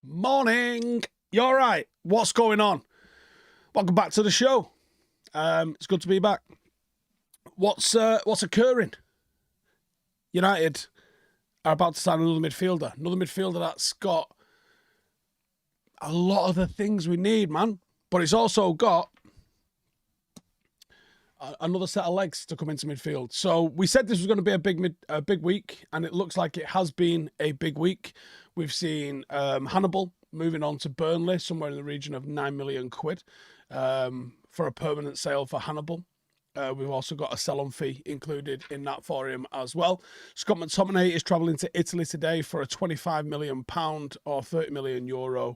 Morning. You all right? What's going on? Welcome back to the show. It's good to be back. What's occurring? United are about to sign another midfielder. Another midfielder that's got a lot of the things we need, man. But it's also got another set of legs to come into midfield. So we said this was going to be a big week, and it looks like it has been a big week. We've seen Hannibal moving on to Burnley, somewhere in the region of £9 million for a permanent sale for Hannibal. We've also got a sell-on fee included in that for him as well. Scott McTominay is travelling to Italy today for a £25 million or €30 million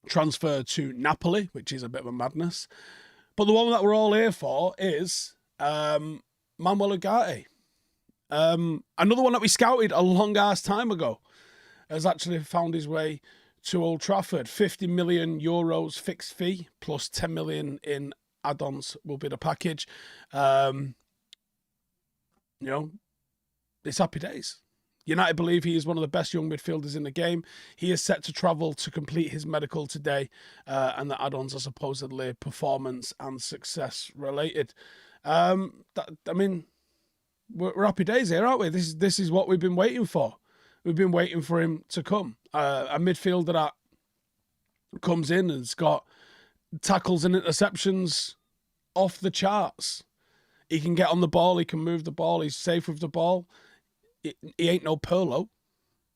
transfer to Napoli, which is a bit of a madness. But the one that we're all here for is Manuel Ugarte. Another one that we scouted a long-ass time ago has actually found his way to Old Trafford. €50 million fixed fee plus 10 million in add-ons will be the package. It's happy days. United believe he is one of the best young midfielders in the game. He is set to travel to complete his medical today, and the add-ons are supposedly performance and success related. We're happy days here, aren't we? This is what we've been waiting for. We've been waiting for him to come. A midfielder that comes in and has got tackles and interceptions off the charts. He can get on the ball. He can move the ball. He's safe with the ball. He ain't no Pirlo.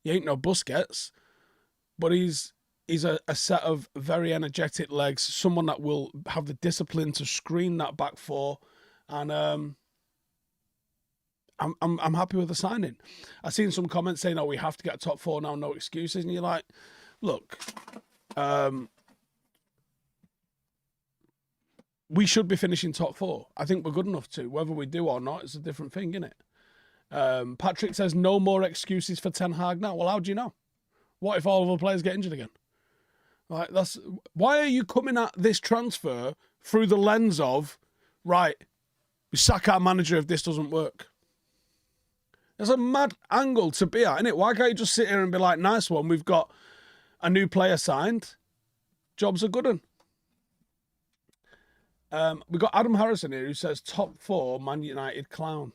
He ain't no Busquets. But he's a set of very energetic legs. Someone that will have the discipline to screen that back four. And I'm happy with the signing. I've seen some comments saying, "Oh, we have to get top four now, no excuses." And you're like, look, we should be finishing top four. I think we're good enough to. Whether we do or not, it's a different thing, isn't it? Patrick says no more excuses for Ten Hag now. Well, how do you know? What if all of the players get injured again? Like, why are you coming at this transfer through the lens of, right, we sack our manager if this doesn't work? There's a mad angle to be at, isn't it? Why can't you just sit here and be like, nice one, we've got a new player signed. Jobs are good one. We've got Adam Harrison here who says top four, Man United clown.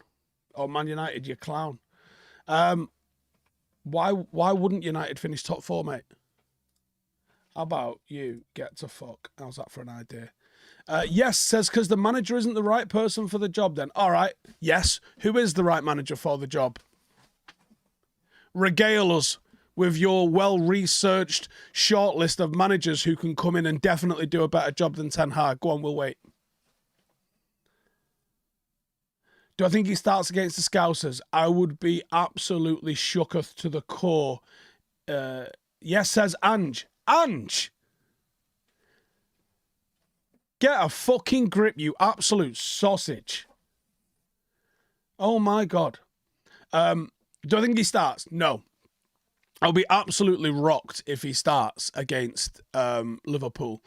Or Man United, you clown. Why wouldn't United finish top four, mate? How about you get to fuck? How's that for an idea? Yes, says because the manager isn't the right person for the job then. All right, yes. Who is the right manager for the job? Regale us with your well-researched shortlist of managers who can come in and definitely do a better job than Ten Hag. Go on, we'll wait. Do I think he starts against the Scousers? I would be absolutely shooketh to the core. Yes, says Ange. Ange! Get a fucking grip, you absolute sausage. Oh, my God. Do I think he starts? No. I'll be absolutely rocked if he starts against Liverpool.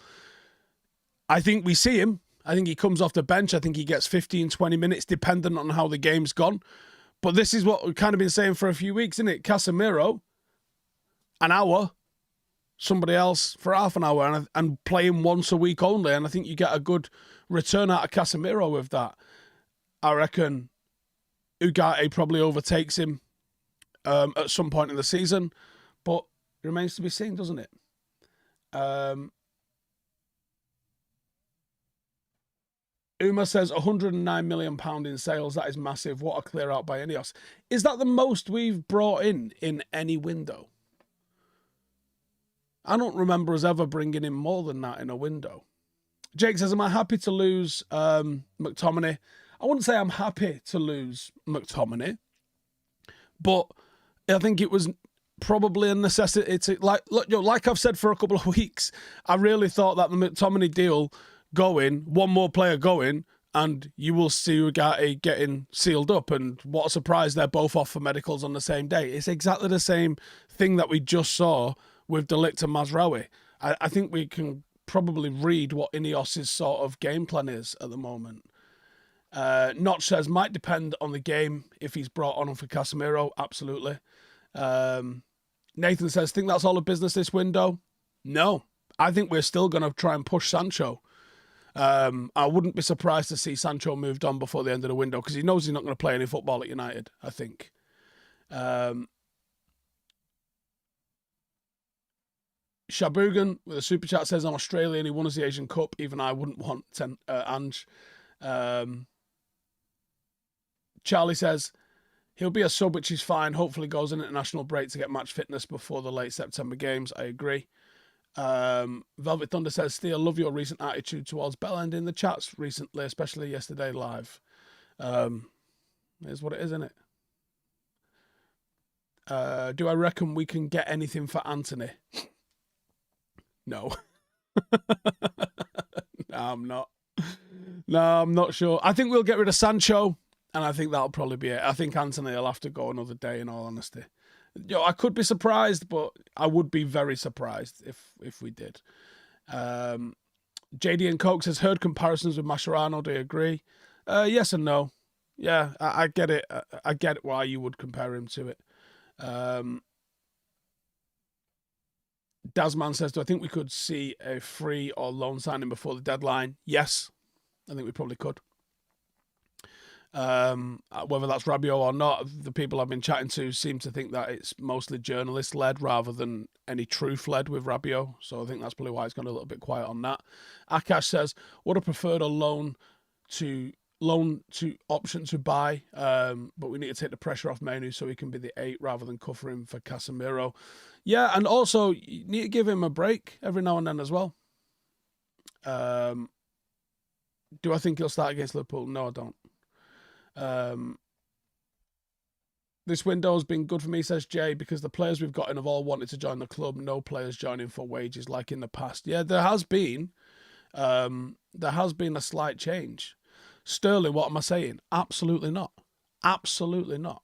I think we see him. I think he comes off the bench. I think he gets 15, 20 minutes, dependent on how the game's gone. But this is what we've kind of been saying for a few weeks, isn't it? Casemiro, an hour. Somebody else for half an hour and play him once a week only. And I think you get a good return out of Casemiro with that. I reckon Ugarte probably overtakes him at some point in the season. But it remains to be seen, doesn't it? Uma says £109 million in sales. That is massive. What a clear out by Ineos. Is that the most we've brought in any window? I don't remember us ever bringing in more than that in a window. Jake says, am I happy to lose McTominay? I wouldn't say I'm happy to lose McTominay, but I think it was probably a necessity to, like I've said for a couple of weeks, I really thought that the McTominay deal going, one more player going, and you will see Ugarte getting sealed up. And what a surprise, they're both off for medicals on the same day. It's exactly the same thing that we just saw with De Ligt and Mazraoui. I think we can probably read what Ineos' sort of game plan is at the moment. Notch says, might depend on the game if he's brought on for Casemiro. Absolutely. Nathan says, think that's all of business this window? No. I think we're still going to try and push Sancho. I wouldn't be surprised to see Sancho moved on before the end of the window because he knows he's not going to play any football at United, I think. Shabugan with a super chat says, I'm Australian, he won us the Asian Cup. Even I wouldn't want Ange. Charlie says, he'll be a sub, which is fine. Hopefully goes an international break to get match fitness before the late September games. I agree. Velvet Thunder says, Steele, love your recent attitude towards Bellend in the chats recently, especially yesterday live. Here's what it is, isn't it? Do I reckon we can get anything for Anthony? No. No, I'm not. No, I'm not sure. I think we'll get rid of Sancho, and I think that'll probably be it. I think Anthony will have to go another day, in all honesty. I could be surprised, but I would be very surprised if we did. JD and Coke says, heard comparisons with Mascherano. Do you agree? Yes and no. Yeah, I get it. I get why you would compare him to it. Dazman says, do I think we could see a free or loan signing before the deadline? Yes, I think we probably could. Whether that's Rabiot or not, the people I've been chatting to seem to think that it's mostly journalist-led rather than any truth-led with Rabiot. So I think that's probably why it's gone a little bit quiet on that. Akash says, would have preferred a loan to option to buy, but we need to take the pressure off Manu so he can be the 8 rather than cover him for Casemiro. Yeah, and also you need to give him a break every now and then as well. Do I think he'll start against Liverpool? No, I don't. This window's been good for me, says Jay, because the players we've got in have all wanted to join the club. No players joining for wages like in the past. Yeah, there has been a slight change. Sterling, what am I saying? Absolutely not. Absolutely not.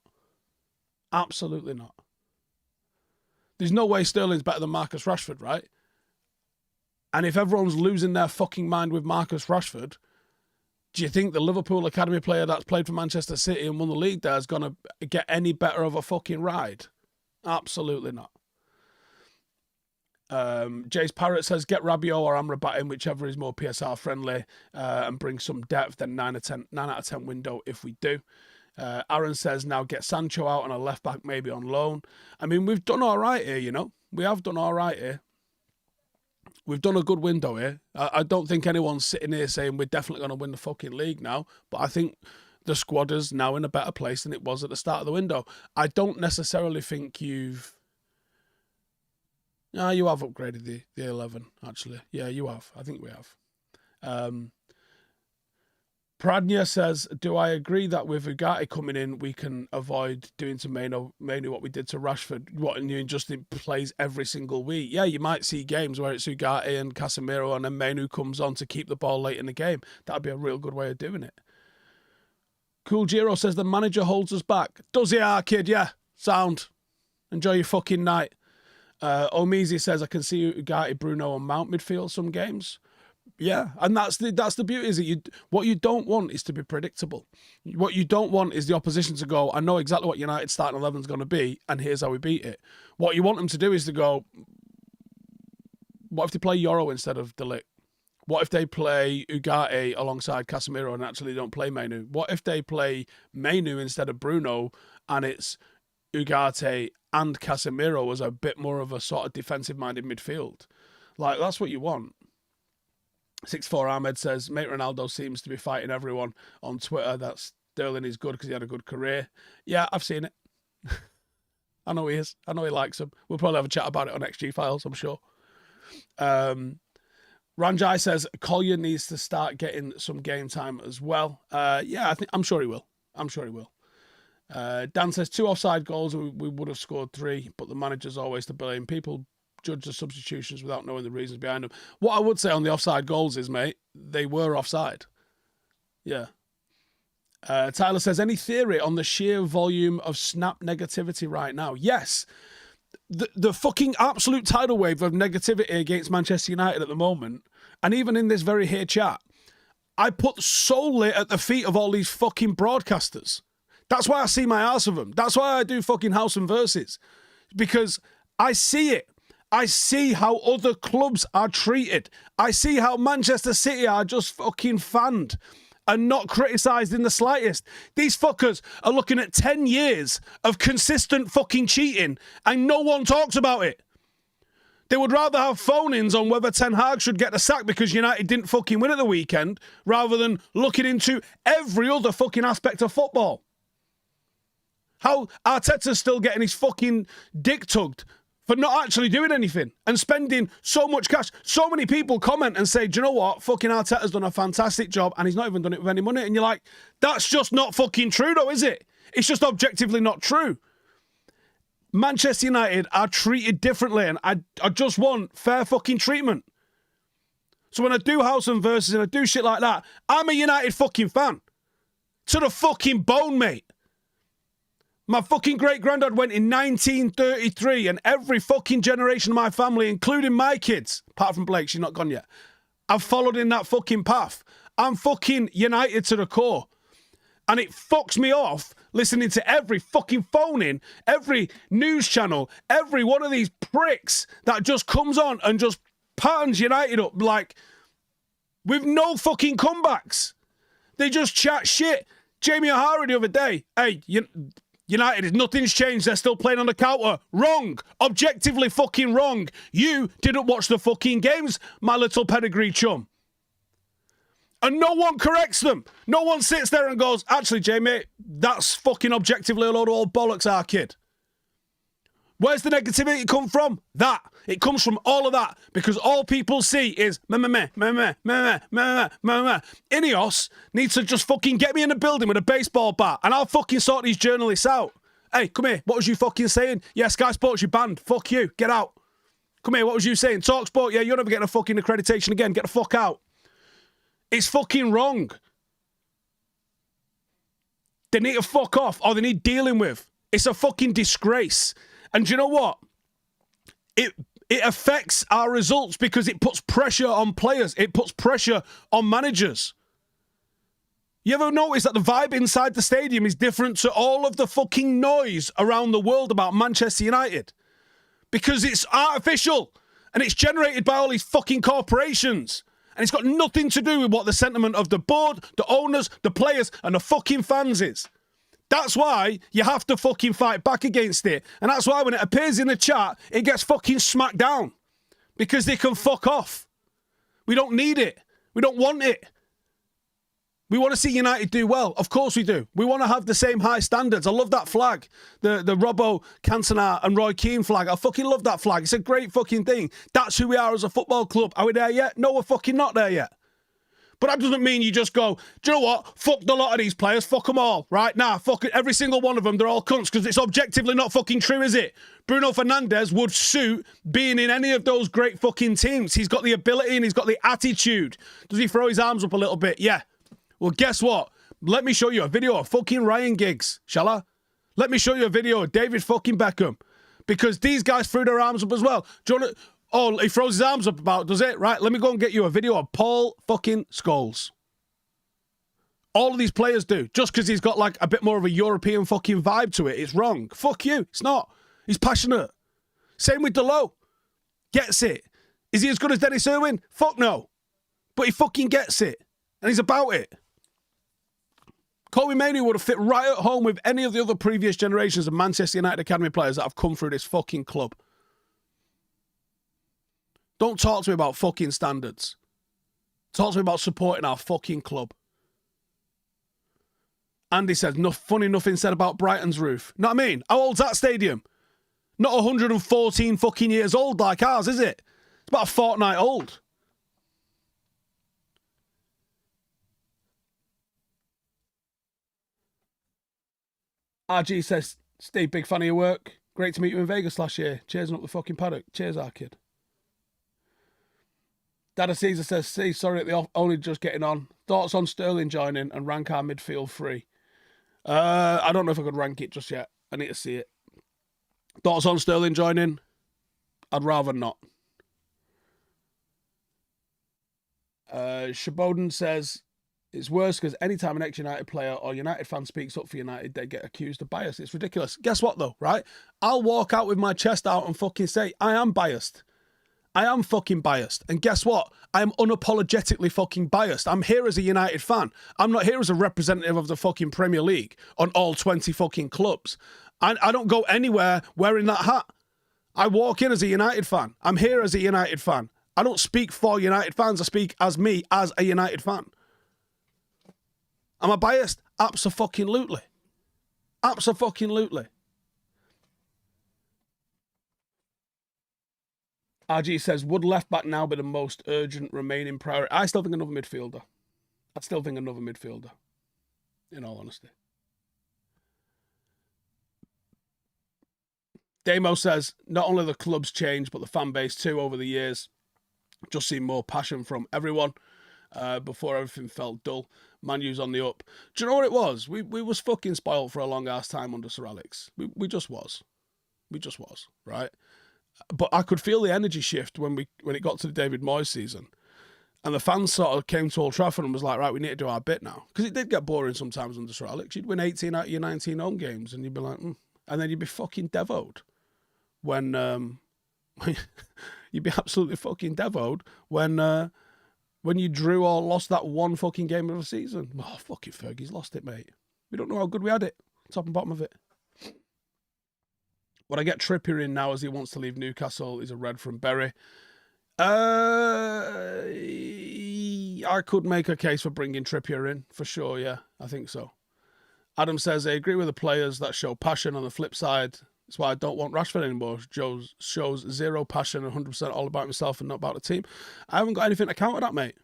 Absolutely not. There's no way Sterling's better than Marcus Rashford, right? And if everyone's losing their fucking mind with Marcus Rashford, do you think the Liverpool Academy player that's played for Manchester City and won the league there is going to get any better of a fucking ride? Absolutely not. Jace Parrott says, get Rabiot or Amrabat in, whichever is more PSR friendly, and bring some depth, then 9 out of 10 window if we do. Aaron says, now get Sancho out on a left back, maybe on loan. I mean, we've done all right here, you know. We have done all right here. We've done a good window here. I don't think anyone's sitting here saying we're definitely going to win the fucking league now, but I think the squad is now in a better place than it was at the start of the window. I don't necessarily think you've... No, you have upgraded the 11, actually. Yeah, you have. I think we have. Pradnya says, do I agree that with Ugarte coming in, we can avoid doing to Manu what we did to Rashford? What, and you just plays every single week? Yeah, you might see games where it's Ugarte and Casemiro and then Manu comes on to keep the ball late in the game. That'd be a real good way of doing it. Cool Giro says, the manager holds us back. Does he, kid? Yeah, sound. Enjoy your fucking night. Omizi says, I can see Ugarte, Bruno and Mount midfield some games. Yeah, and that's the beauty, is that what you don't want is to be predictable. What you don't want is the opposition to go, I know exactly what United's starting 11 is going to be, and here's how we beat it. What you want them to do is to go, what if they play Euro instead of De Ligt? What if they play Ugarte alongside Casemiro and actually don't play Manu? What if they play Manu instead of Bruno, and it's Ugarte and Casemiro as a bit more of a sort of defensive-minded midfield? Like, that's what you want. 64 Ahmed says, mate, Ronaldo seems to be fighting everyone on Twitter that Sterling is good because he had a good career. Yeah, I've seen it. I know he is. I know he likes him. We'll probably have a chat about it on XG Files, I'm sure. Ranjai says, Collier needs to start getting some game time as well. Yeah, I'm sure he will. I'm sure he will. Dan says, 2 offside goals, we would have scored 3, but the manager's always to blame. People judge the substitutions without knowing the reasons behind them. What I would say on the offside goals is, mate, they were offside. Yeah. Tyler says, any theory on the sheer volume of snap negativity right now? Yes. The fucking absolute tidal wave of negativity against Manchester United at the moment, and even in this very here chat, I put solely at the feet of all these fucking broadcasters. That's why I see my arse of them. That's why I do fucking Howson versus. Because I see it. I see how other clubs are treated. I see how Manchester City are just fucking fanned and not criticised in the slightest. These fuckers are looking at 10 years of consistent fucking cheating and no one talks about it. They would rather have phone-ins on whether Ten Hag should get the sack because United didn't fucking win at the weekend rather than looking into every other fucking aspect of football. How Arteta's still getting his fucking dick tugged for not actually doing anything and spending so much cash. So many people comment and say, do you know what? Fucking Arteta's done a fantastic job and he's not even done it with any money. And you're like, that's just not fucking true though, is it? It's just objectively not true. Manchester United are treated differently and I just want fair fucking treatment. So when I do Howson versus and I do shit like that, I'm a United fucking fan. To the fucking bone, mate. My fucking great-granddad went in 1933 and every fucking generation of my family, including my kids, apart from Blake, she's not gone yet, I've followed in that fucking path. I'm fucking United to the core. And it fucks me off listening to every fucking phone-in, every news channel, every one of these pricks that just comes on and just patterns United up like with no fucking comebacks. They just chat shit. Jamie O'Hara the other day, hey, United, nothing's changed. They're still playing on the counter. Wrong. Objectively fucking wrong. You didn't watch the fucking games, my little pedigree chum. And no one corrects them. No one sits there and goes, actually, Jamie, that's fucking objectively a load of old bollocks, our kid. Where's the negativity come from? That. It comes from all of that. Because all people see is Ineos needs to just fucking get me in a building with a baseball bat and I'll fucking sort these journalists out. Hey, come here. What was you fucking saying? Yeah, Sky Sports, you banned. Fuck you. Get out. Come here. What was you saying? Talk Sport. Yeah, you're never getting a fucking accreditation again. Get the fuck out. It's fucking wrong. They need to fuck off or they need dealing with. It's a fucking disgrace. And do you know what? It affects our results because it puts pressure on players. It puts pressure on managers. You ever notice that the vibe inside the stadium is different to all of the fucking noise around the world about Manchester United? Because it's artificial and it's generated by all these fucking corporations. And it's got nothing to do with what the sentiment of the board, the owners, the players and the fucking fans is. That's why you have to fucking fight back against it. And that's why when it appears in the chat, it gets fucking smacked down. Because they can fuck off. We don't need it. We don't want it. We want to see United do well. Of course we do. We want to have the same high standards. I love that flag. The Robbo, Cantona and Roy Keane flag. I fucking love that flag. It's a great fucking thing. That's who we are as a football club. Are we there yet? No, we're fucking not there yet. But that doesn't mean you just go, do you know what? Fuck the lot of these players. Fuck them all. Right? Nah, fuck it. Every single one of them, they're all cunts because it's objectively not fucking true, is it? Bruno Fernandes would suit being in any of those great fucking teams. He's got the ability and he's got the attitude. Does he throw his arms up a little bit? Yeah. Well, guess what? Let me show you a video of fucking Ryan Giggs, shall I? Let me show you a video of David fucking Beckham. Because these guys threw their arms up as well. Do you want to... Oh, he throws his arms up about, does it? Right, let me go and get you a video of Paul fucking Scholes. All of these players do. Just because he's got like a bit more of a European fucking vibe to it. It's wrong. Fuck you. It's not. He's passionate. Same with Delo. Gets it. Is he as good as Dennis Irwin? Fuck no. But he fucking gets it. And he's about it. Colby Mainoo would have fit right at home with any of the other previous generations of Manchester United Academy players that have come through this fucking club. Don't talk to me about fucking standards. Talk to me about supporting our fucking club. Andy says, no, funny nothing said about Brighton's roof. Know what I mean? How old's that stadium? Not 114 fucking years old like ours, is it? It's about a fortnight old. RG says, Steve, big fan of your work. Great to meet you in Vegas last year. Cheersing up the fucking paddock. Cheers, our kid. Dada Caesar says, see, sorry at the only just getting on. Thoughts on Sterling joining and rank our midfield free? I don't know if I could rank it just yet. I need to see it. Thoughts on Sterling joining? I'd rather not. Shaboden says, It's worse because anytime an ex-United player or United fan speaks up for United, they get accused of bias. It's ridiculous. Guess what, though, right? I'll walk out with my chest out and fucking say, I am biased. I am fucking biased. And guess what? I'm unapologetically fucking biased. I'm here as a United fan. I'm not here as a representative of the fucking Premier League on all 20 fucking clubs. I don't go anywhere wearing that hat. I walk in as a United fan. I'm here as a United fan. I don't speak for United fans. I speak as me, as a United fan. Am I biased? Abso-fucking-lutely. Abso-fucking-lutely. RG says, would left back now be the most urgent remaining priority? I still think another midfielder. In all honesty. Damo says, not only the club's changed, but the fan base too over the years. Just seen more passion from everyone. Before everything felt dull. Man U's on the up. Do you know what it was? We was fucking spoiled for a long ass time under Sir Alex. We just was. Right? But I could feel the energy shift when it got to the David Moyes season. And the fans sort of came to Old Trafford and was like, right, we need to do our bit now. Because it did get boring sometimes under Sir Alex. You'd win 18 out of your 19 home games and you'd be like, And then you'd be fucking devoed when you'd be absolutely fucking devoed when you drew or lost that one fucking game of the season. Oh, fucking Fergie's lost it, mate. We don't know how good we had it. Top and bottom of it. Would I get Trippier in now as he wants to leave Newcastle? He's a red from Bury. I could make a case for bringing Trippier in, for sure, yeah. I think so. Adam says, I agree with the players that show passion. On the flip side, that's why I don't want Rashford anymore. Shows zero passion, 100% all about himself and not about the team. I haven't got anything to counter that, mate.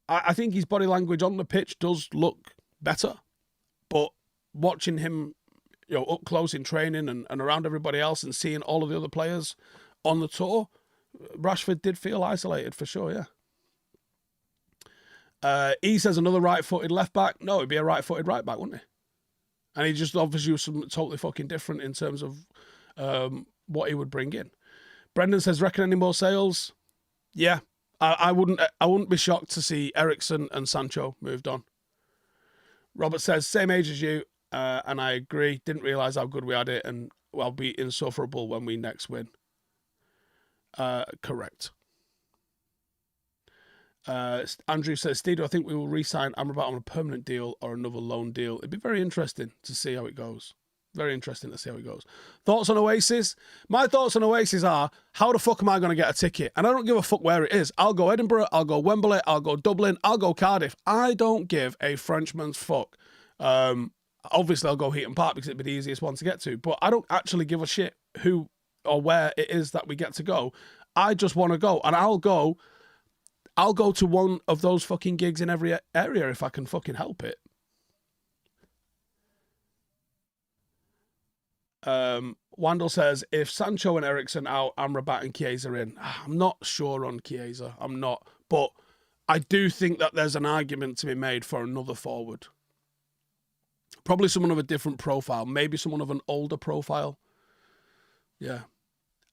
I think his body language on the pitch does look better. But watching him, up close in training and around everybody else and seeing all of the other players on the tour, Rashford did feel isolated for sure, yeah. He says another right-footed left-back. No, it'd be a right-footed right-back, wouldn't he? And he just offers you something totally fucking different in terms of what he would bring in. Brendan says, reckon any more sales? Yeah. I wouldn't be shocked to see Eriksen and Sancho moved on. Robert says, same age as you, and I agree. Didn't realise how good we had it, and I'll be insufferable when we next win. Correct. Andrew says, Steve, do I think we will re-sign Amrabat on a permanent deal or another loan deal? It'd be very interesting to see how it goes. Thoughts on Oasis? My thoughts on Oasis are, how the fuck am I going to get a ticket? And I don't give a fuck where it is. I'll go Edinburgh, I'll go Wembley, I'll go Dublin, I'll go Cardiff. I don't give a Frenchman's fuck. Obviously, I'll go Heaton Park because it'd be the easiest one to get to. But I don't actually give a shit who or where it is that we get to go. I just want to go. And I'll go to one of those fucking gigs in every area if I can fucking help it. Wandel says, if Sancho and Eriksen out, Amrabat and Chiesa in. I'm not sure on Chiesa. I'm not. But I do think that there's an argument to be made for another forward. Probably someone of a different profile. Maybe someone of an older profile. Yeah.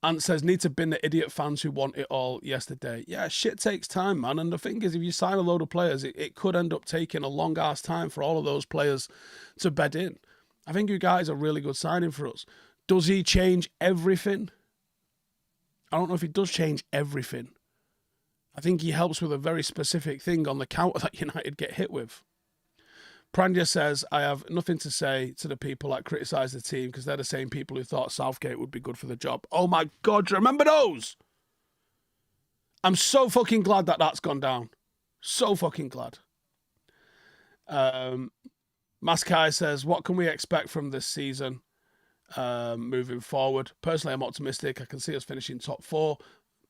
Ant says, need to bin the idiot fans who want it all yesterday. Yeah, shit takes time, man. And the thing is, if you sign a load of players, it could end up taking a long-ass time for all of those players to bed in. I think Ugarte is a really good signing for us. Does he change everything? I don't know if he does change everything. I think he helps with a very specific thing on the counter that United get hit with. Prandya says, I have nothing to say to the people that criticise the team because they're the same people who thought Southgate would be good for the job. Oh my God, do you remember those? I'm so fucking glad that that's gone down. So fucking glad. Maskai says, what can we expect from this season moving forward? Personally, I'm optimistic. I can see us finishing top 4,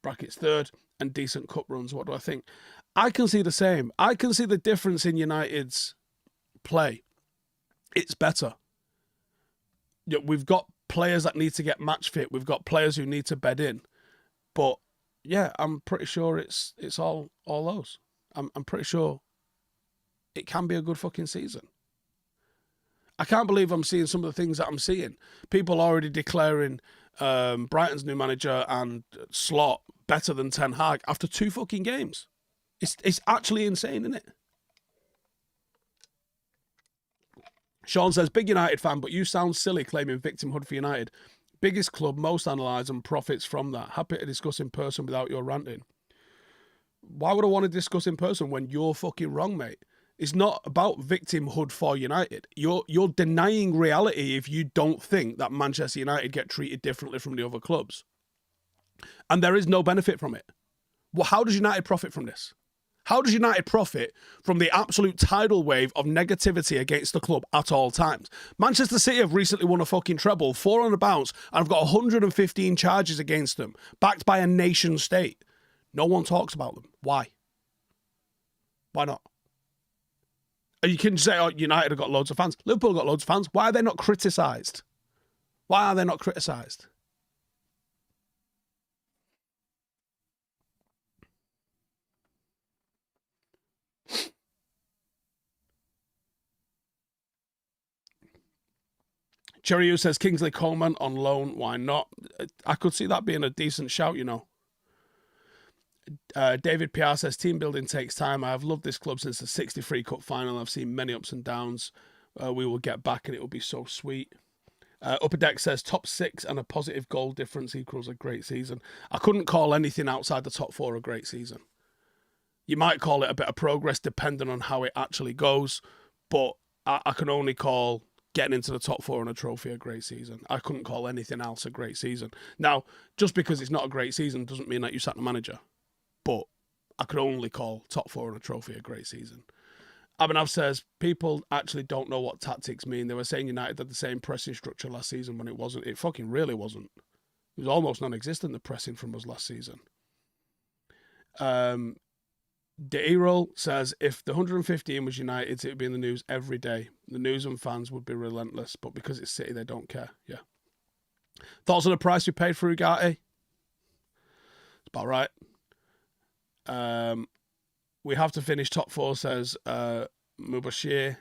brackets 3rd, and decent cup runs. What do I think? I can see the same. I can see the difference in United's play. It's better. We've got players that need to get match fit. We've got players who need to bed in. But yeah, I'm pretty sure it's all those. I'm pretty sure it can be a good fucking season. I can't believe I'm seeing some of the things that I'm seeing. People already declaring Brighton's new manager and Slot better than Ten Hag after 2 fucking games. It's actually insane, isn't it? Sean says, big United fan, but you sound silly claiming victimhood for United. Biggest club, most analysed and profits from that. Happy to discuss in person without your ranting. Why would I want to discuss in person when you're fucking wrong, mate? It's not about victimhood for United. You're denying reality if you don't think that Manchester United get treated differently from the other clubs. And there is no benefit from it. Well, how does United profit from this? How does United profit from the absolute tidal wave of negativity against the club at all times? Manchester City have recently won a fucking treble, 4 on the bounce, and have got 115 charges against them, backed by a nation state. No one talks about them. Why? Why not? And you can say, oh, United have got loads of fans. Liverpool have got loads of fans. Why are they not criticised? Why are they not criticised? Cherry says Kingsley Coleman on loan. Why not? I could see that being a decent shout, you know. David PR says team building takes time. I have loved this club since the 63 Cup final. I've seen many ups and downs. We will get back and it will be so sweet. Upper Deck says top 6 and a positive goal difference equals a great season. I couldn't call anything outside the top 4 a great season. You might call it a bit of progress depending on how it actually goes, but I can only call getting into the top 4 and a trophy a great season. I couldn't call anything else a great season. Now, just because it's not a great season doesn't mean that you sack the manager, but I could only call top 4 and a trophy a great season. Abhinav says, people actually don't know what tactics mean. They were saying United had the same pressing structure last season when it wasn't. It fucking really wasn't. It was almost non-existent, the pressing from us last season. De says, if the 115 was United, it would be in the news every day. The news and fans would be relentless, but because it's City, they don't care. Yeah. Thoughts on the price we paid for Ugarte? It's about right. We have to finish top 4, says Mubashir.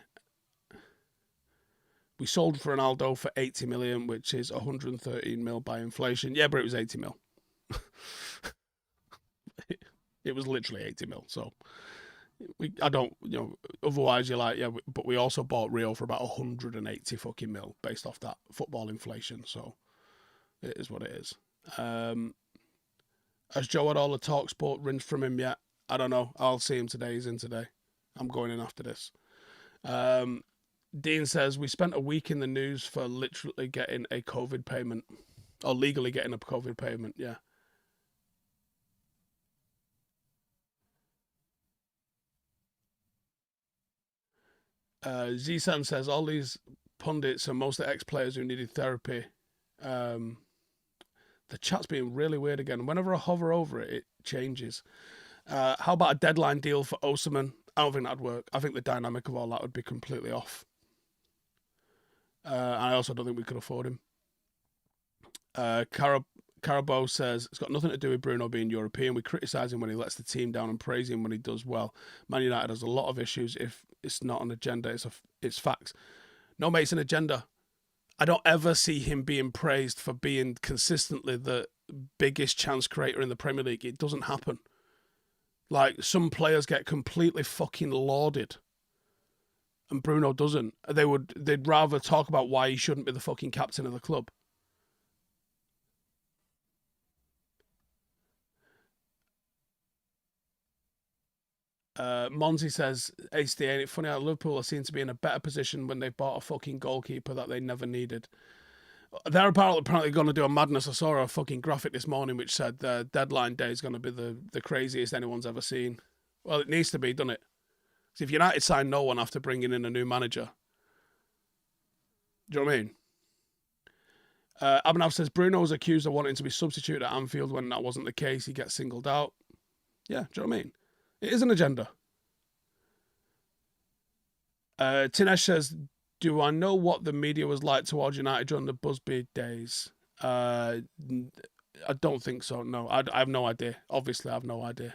We sold Ronaldo for 80 million, which is 113 mil by inflation. Yeah, but it was 80 mil. It was literally 80 mil. So otherwise you're like, yeah, but we also bought Rio for about 180 fucking mil based off that football inflation. So it is what it is. Has Joe had all the talk sport rinsed from him yet? I don't know. I'll see him today. He's in today. I'm going in after this. Dean says, we spent a week in the news for literally getting a COVID payment. Or legally getting a COVID payment, yeah. Zsan says, all these pundits are mostly ex-players who needed therapy. The chat's being really weird again. Whenever I hover over it, it changes. How about a deadline deal for Osimhen? I don't think that'd work. I think the dynamic of all that would be completely off. I also don't think we could afford him. Carabo says, it's got nothing to do with Bruno being European. We criticise him when he lets the team down and praise him when he does well. Man United has a lot of issues. If it's not an agenda, it's facts. No, mate, it's an agenda. I don't ever see him being praised for being consistently the biggest chance creator in the Premier League. It doesn't happen. Like, some players get completely fucking lauded, and Bruno doesn't. They'd rather talk about why he shouldn't be the fucking captain of the club. Monty says, Ace, ain't it funny how Liverpool seem to be in a better position when they bought a fucking goalkeeper that they never needed? They're apparently going to do a madness. I saw a fucking graphic this morning which said the deadline day is going to be the craziest anyone's ever seen. Well, it needs to be, doesn't it? So if United sign no one after bringing in a new manager, do you know what I mean? Abhinav says, Bruno was accused of wanting to be substituted at Anfield when that wasn't the case. He gets singled out. Yeah, do you know what I mean? It is an agenda. Tinesh says, do I know what the media was like towards United during the Busby days? I don't think so, no. I have no idea. Obviously, I have no idea.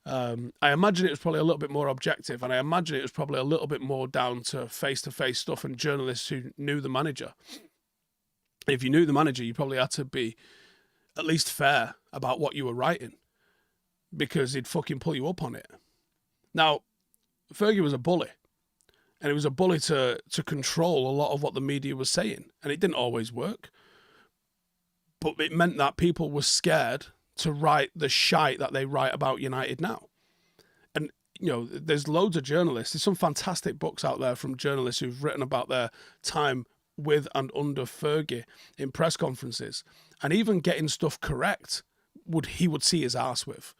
I imagine it was probably a little bit more objective, and I imagine it was probably a little bit more down to face-to-face stuff and journalists who knew the manager. If you knew the manager, you probably had to be at least fair about what you were writing, because he'd fucking pull you up on it. Now, Fergie was a bully, and he was a bully to control a lot of what the media was saying, and it didn't always work. But it meant that people were scared to write the shite that they write about United now. And, there's loads of journalists. There's some fantastic books out there from journalists who've written about their time with and under Fergie in press conferences. And even getting stuff correct, he would see his arse with.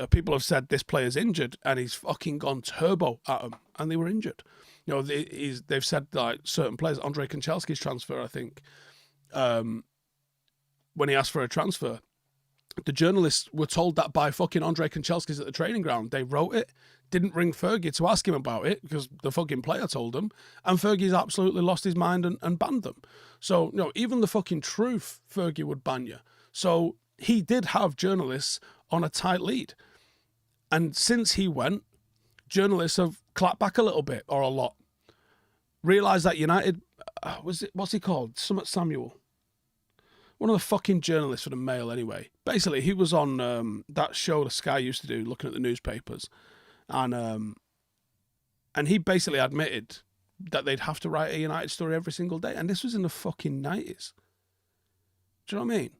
People have said this player's injured, and he's fucking gone turbo at them, and they were injured. They've said like certain players, Andrei Kanchelski's transfer, I think, when he asked for a transfer, the journalists were told that by fucking Andrei Kanchelski's at the training ground. They wrote it, didn't ring Fergie to ask him about it because the fucking player told them, and Fergie's absolutely lost his mind and banned them. So, even the fucking truth, Fergie would ban you. So he did have journalists on a tight lead. And since he went, journalists have clapped back a little bit, or a lot. Realised that United, what's he called? Summit Samuel. One of the fucking journalists for the Mail anyway. Basically, he was on that show the Sky used to do, looking at the newspapers. And he basically admitted that they'd have to write a United story every single day. And this was in the fucking 90s. Do you know what I mean?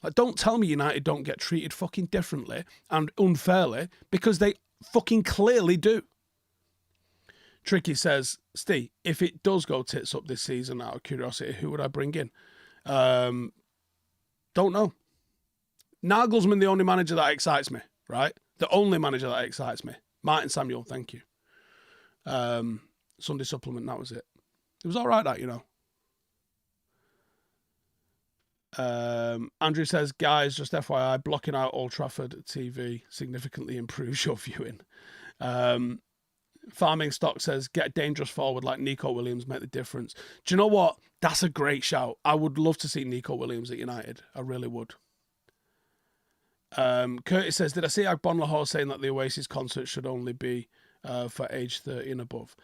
Like, don't tell me United don't get treated fucking differently and unfairly, because they fucking clearly do. Tricky says, Steve, if it does go tits up this season, out of curiosity, who would I bring in? Don't know. Nagelsmann, the only manager that excites me, right? The only manager that excites me. Martin Samuel, thank you. Sunday Supplement, that was it. It was all right, that, Andrew says, guys, just FYI, blocking out Old Trafford TV significantly improves your viewing. Farming Stock says, get a dangerous forward like Nico Williams, make the difference. Do you know what? That's a great shout. I would love to see Nico Williams at United. I really would. Curtis says, did I see Agbon Lahore saying that the Oasis concert should only be for age 30 and above?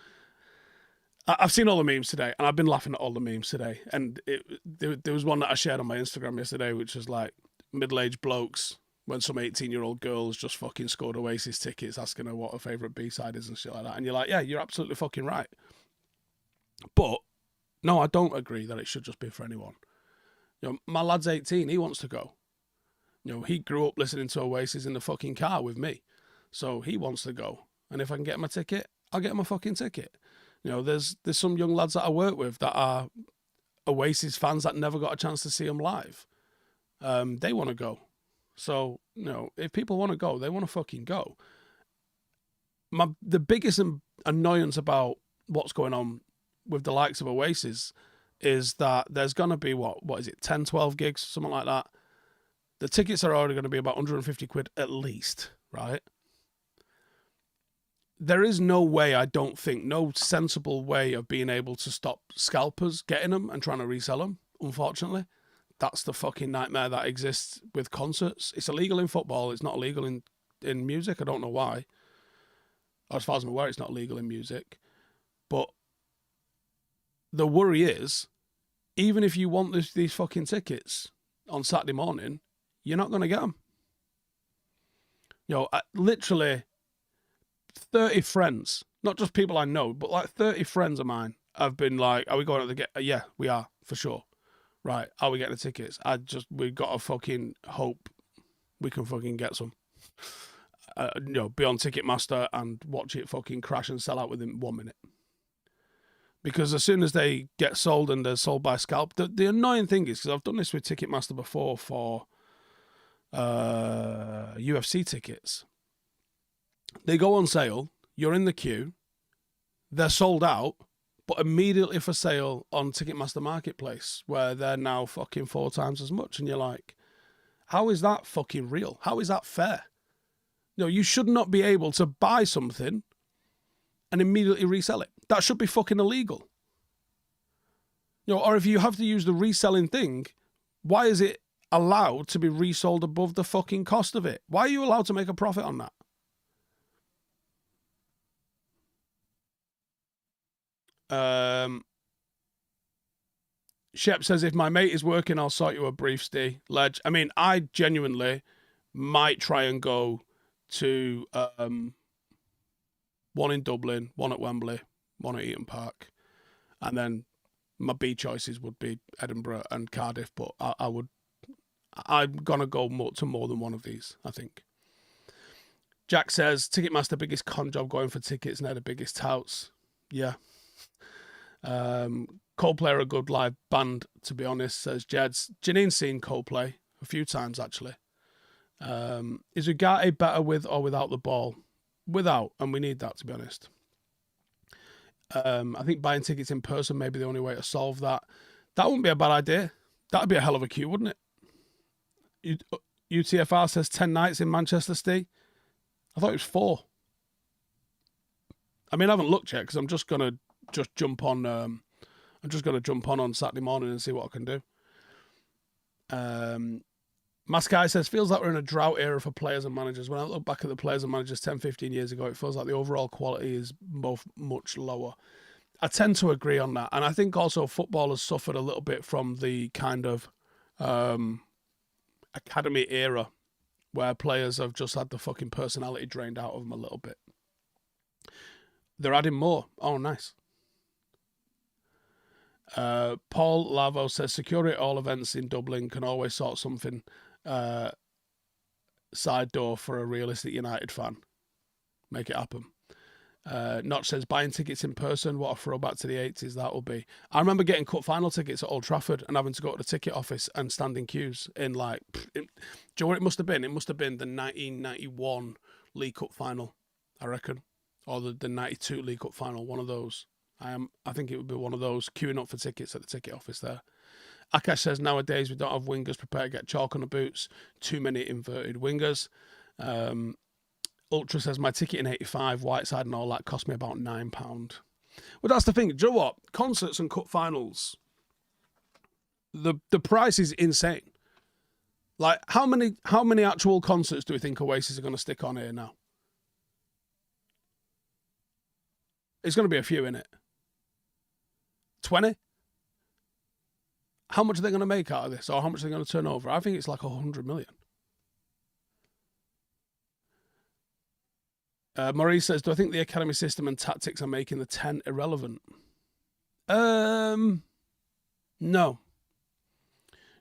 I've seen all the memes today, and I've been laughing at all the memes today. And there was one that I shared on my Instagram yesterday, which was like middle-aged blokes when some 18-year-old girls just fucking scored Oasis tickets, asking her what her favourite B-side is and shit like that. And you're like, yeah, you're absolutely fucking right. But, no, I don't agree that it should just be for anyone. My lad's 18, he wants to go. He grew up listening to Oasis in the fucking car with me. So he wants to go. And if I can get him a ticket, I'll get him a fucking ticket. There's some young lads that I work with that are Oasis fans that never got a chance to see them live. They want to go. So, if people want to go, they want to fucking go. The biggest annoyance about what's going on with the likes of Oasis is that there's going to be, what is it, 10, 12 gigs, something like that. The tickets are already going to be about 150 quid at least, right? There is no way, I don't think, no sensible way of being able to stop scalpers getting them and trying to resell them, unfortunately. That's the fucking nightmare that exists with concerts. It's illegal in football. It's not illegal in music. I don't know why. As far as I'm aware, it's not legal in music. But the worry is, even if you want these fucking tickets on Saturday morning, you're not going to get them. Literally 30 friends, not just people I know, but like 30 friends of mine have been like, are we going to get? Yeah, we are, for sure. Right, are we getting the tickets? We've got to fucking hope we can fucking get some. Be on Ticketmaster and watch it fucking crash and sell out within 1 minute. Because as soon as they get sold and they're sold by scalp, the annoying thing is, because I've done this with Ticketmaster before for UFC tickets, they go on sale, you're in the queue, they're sold out, but immediately for sale on Ticketmaster Marketplace, where they're now fucking 4 times as much. And you're like, how is that fucking real? How is that fair? You should not be able to buy something and immediately resell it. That should be fucking illegal. Or if you have to use the reselling thing, why is it allowed to be resold above the fucking cost of it? Why are you allowed to make a profit on that? Shep says, if my mate is working, I'll sort you a brief stay. Ledge. I mean, I genuinely might try and go to one in Dublin, one at Wembley, one at Eaton Park, and then my B choices would be Edinburgh and Cardiff. But I'm gonna go to more than one of these, I think. Jack says, Ticketmaster biggest con job going for tickets, now the biggest touts. Yeah. Coldplay are a good live band, to be honest, says Jed's. Janine's seen Coldplay a few times, actually. Is Ugarte better with or without the ball? Without, and we need that, to be honest. I think buying tickets in person may be the only way to solve that. That wouldn't be a bad idea. That'd be a hell of a queue, wouldn't it? UTFR says 10 nights in Manchester, Steve. I thought it was 4. I mean, I haven't looked yet because I'm just gonna jump on. I'm just gonna jump on Saturday morning and see what I can do. Maskai says, feels like we're in a drought era for players and managers. When I look back at the players and managers 10, 15 years ago, it feels like the overall quality is both much lower. I tend to agree on that. And I think also football has suffered a little bit from the kind of academy era where players have just had the fucking personality drained out of them a little bit. They're adding more. Oh, nice. Paul Lavo says, security at all events in Dublin can always sort something side door for a realistic United fan. Make it happen. Notch says, buying tickets in person, what a throwback to the 80s that will be. I remember getting cup final tickets at Old Trafford and having to go to the ticket office and stand in queues in do you know what it must have been? It must have been the 1991 League Cup final, I reckon. Or the 92 League Cup final, one of those. I think it would be one of those, queuing up for tickets at the ticket office there. Akash says, nowadays we don't have wingers prepared to get chalk on the boots. Too many inverted wingers. Ultra says, my ticket in 85, Whiteside and all that, cost me about £9. Well, that's the thing. Do you know what? Concerts and cup finals, the price is insane. Like, how many actual concerts do we think Oasis are going to stick on here now? It's going to be a few, innit? 20? How much are they going to make out of this? Or how much are they going to turn over? I think it's like 100 million. Maurice says, do I think the academy system and tactics are making the 10 irrelevant? No.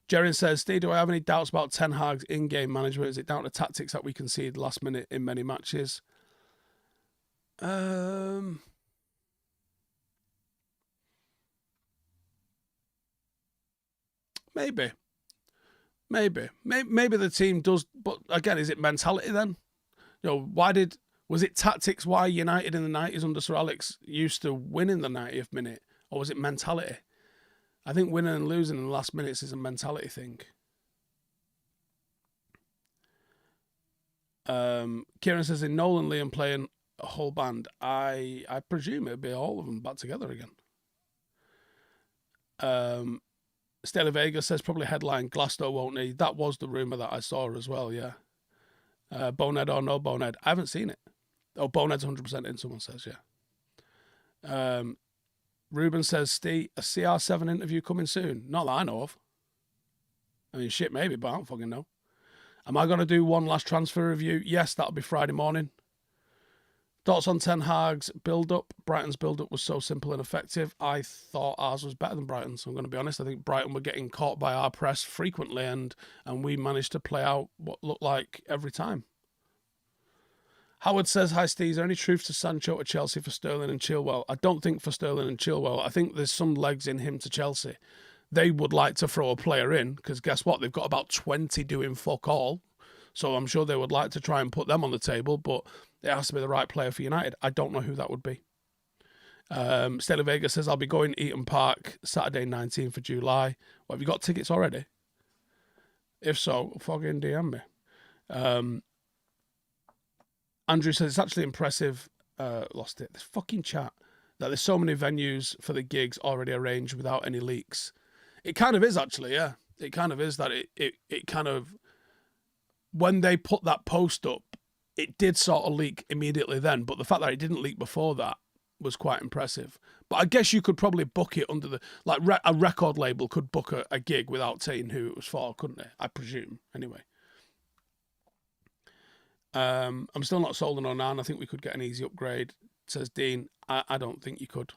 Jerry says, Steve, do I have any doubts about Ten Hag's in-game management? Is it down to tactics that we concede last minute in many matches? Maybe the team does, but again, is it mentality then? You know, was it tactics why United in the 90s under Sir Alex used to win in the 90th minute, or was it mentality? I think winning and losing in the last minutes is a mentality thing. Kieran says, in Nolan Liam playing a whole band, I presume it'd be all of them back together again. Stella Vega says, probably headline Glasto, won't he? That was the rumour that I saw as well, yeah. Bonehead or no Bonehead? I haven't seen it. Oh, Bonehead's 100% in, someone says, yeah. Ruben says, Steve, a CR7 interview coming soon? Not that I know of. I mean, shit, maybe, but I don't fucking know. Am I going to do one last transfer review? Yes, that'll be Friday morning. Thoughts on Ten Hag's build-up? Brighton's build-up was so simple and effective. I thought ours was better than Brighton's, so I'm going to be honest. I think Brighton were getting caught by our press frequently, and we managed to play out what looked like every time. Howard says, hi Steve, is there any truth to Sancho to Chelsea for Sterling and Chilwell? I don't think for Sterling and Chilwell. I think there's some legs in him to Chelsea. They would like to throw a player in, because guess what? They've got about 20 doing fuck all. So I'm sure they would like to try and put them on the table, but it has to be the right player for United. I don't know who that would be. Stella Vega says, I'll be going to Eaton Park Saturday 19th of July. Well, have you got tickets already? If so, fucking DM me. Andrew says, it's actually impressive. Lost it. This fucking chat. That there's so many venues for the gigs already arranged without any leaks. It kind of is, actually, yeah. It kind of is that it kind of... When they put that post up, it did sort of leak immediately then, but the fact that it didn't leak before that was quite impressive. But I guess you could probably book it under the, like a record label could book a gig without saying who it was for, couldn't it? I presume, anyway. I'm still not sold on Onan. I think we could get an easy upgrade, says Dean. I don't think you could.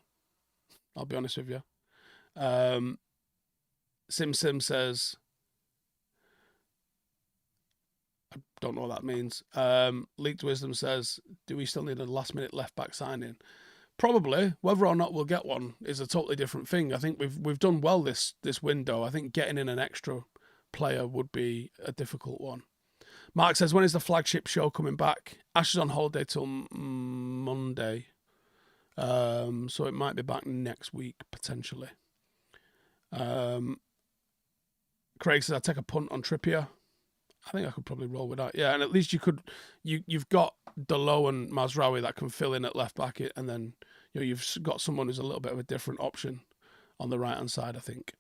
I'll be honest with you. Sim says, I don't know what that means. Leaked Wisdom says, do we still need a last-minute left-back signing? Probably. Whether or not we'll get one is a totally different thing. I think we've done well this window. I think getting in an extra player would be a difficult one. Mark says, when is the flagship show coming back? Ash is on holiday till Monday. So it might be back next week, potentially. Craig says, I take a punt on Trippier. I think I could probably roll with that. Yeah, and at least you've got Delo and Mazraoui that can fill in at left back, and then you've got someone who's a little bit of a different option on the right hand side, I think.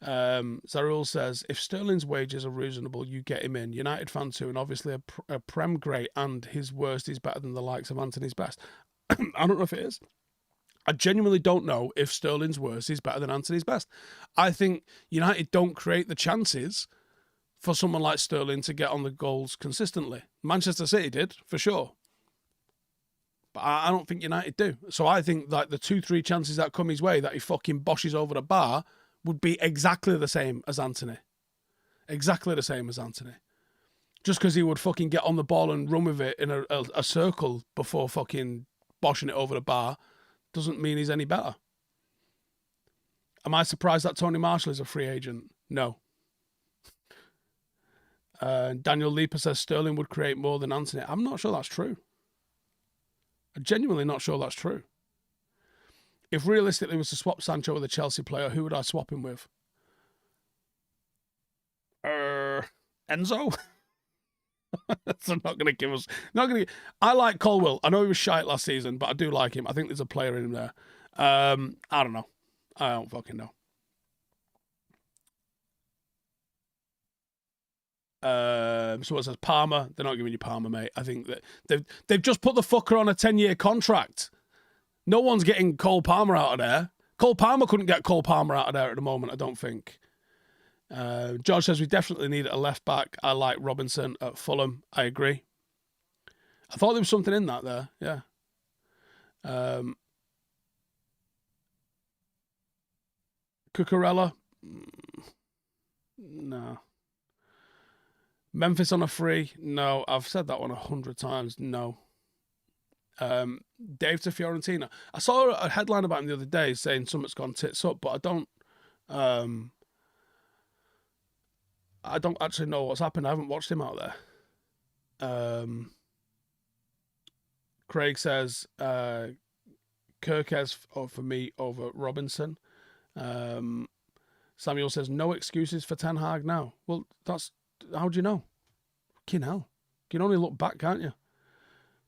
Zarul says, if Sterling's wages are reasonable, you get him in. United fan too, and obviously a Prem great, and his worst is better than the likes of Anthony's best. I don't know if it is. I genuinely don't know if Sterling's worst is better than Anthony's best. I think United don't create the chances for someone like Sterling to get on the goals consistently. Manchester City did, for sure. But I don't think United do. So I think like the 2-3 chances that come his way that he fucking boshes over the bar would be exactly the same as Anthony. Exactly the same as Anthony. Just because he would fucking get on the ball and run with it in a circle before fucking boshing it over the bar doesn't mean he's any better. Am I surprised that Tony Marshall is a free agent? No. Daniel Leeper says Sterling would create more than Anthony. I'm not sure that's true. I'm genuinely not sure that's true. If realistically was to swap Sancho with a Chelsea player, who would I swap him with? Enzo? So not going to give us... I like Colwill. I know he was shite last season, but I do like him. I think there's a player in him there. I don't know. I don't fucking know. Someone says Palmer. They're not giving you Palmer, mate. I think that they've just put the fucker on a 10-year contract. No one's getting Cole Palmer out of there. Cole Palmer couldn't get Cole Palmer out of there at the moment, I don't think. George says we definitely need a left back. I like Robinson at Fulham. I agree. I thought there was something in that there. Yeah. Cucurella. No. Memphis on a free? No. I've said that one 100 times. No. Dave to Fiorentina. I saw a headline about him the other day saying something's gone tits up, but I don't actually know what's happened. I haven't watched him out there. Craig says Kirkes for me over Robinson. Samuel says no excuses for Ten Hag now. Well, that's how do you know? Fucking hell. You can only look back, can't you?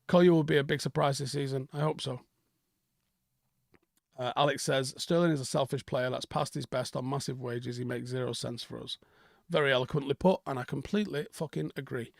Collier will be a big surprise this season. I hope so. Alex says, Sterling is a selfish player that's past his best on massive wages. He makes zero sense for us. Very eloquently put, and I completely fucking agree.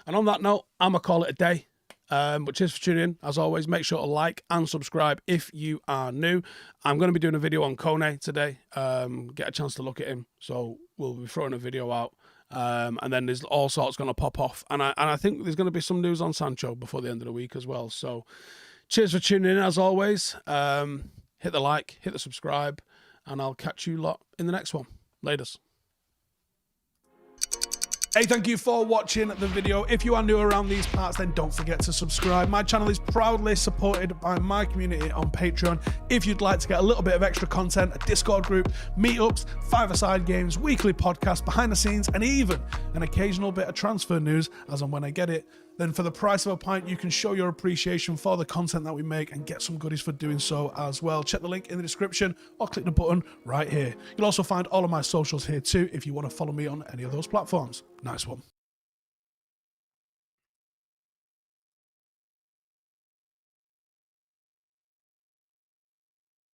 And on that note, I'm going to call it a day. But cheers for tuning in. As always, make sure to like and subscribe if you are new. I'm going to be doing a video on Kone today. Get a chance to look at him. So we'll be throwing a video out. And then there's all sorts going to pop off. And I think there's going to be some news on Sancho before the end of the week as well. So cheers for tuning in as always. Hit the like, hit the subscribe, and I'll catch you lot in the next one. Laters. Hey, thank you for watching the video. If you are new around these parts, then don't forget to subscribe. My channel is proudly supported by my community on Patreon. If you'd like to get a little bit of extra content, a Discord group, meetups, five-a-side games, weekly podcasts, behind the scenes, and even an occasional bit of transfer news as and when I get it, then for the price of a pint, you can show your appreciation for the content that we make and get some goodies for doing so as well. Check the link in the description or click the button right here. You'll also find all of my socials here too if you want to follow me on any of those platforms. Nice one.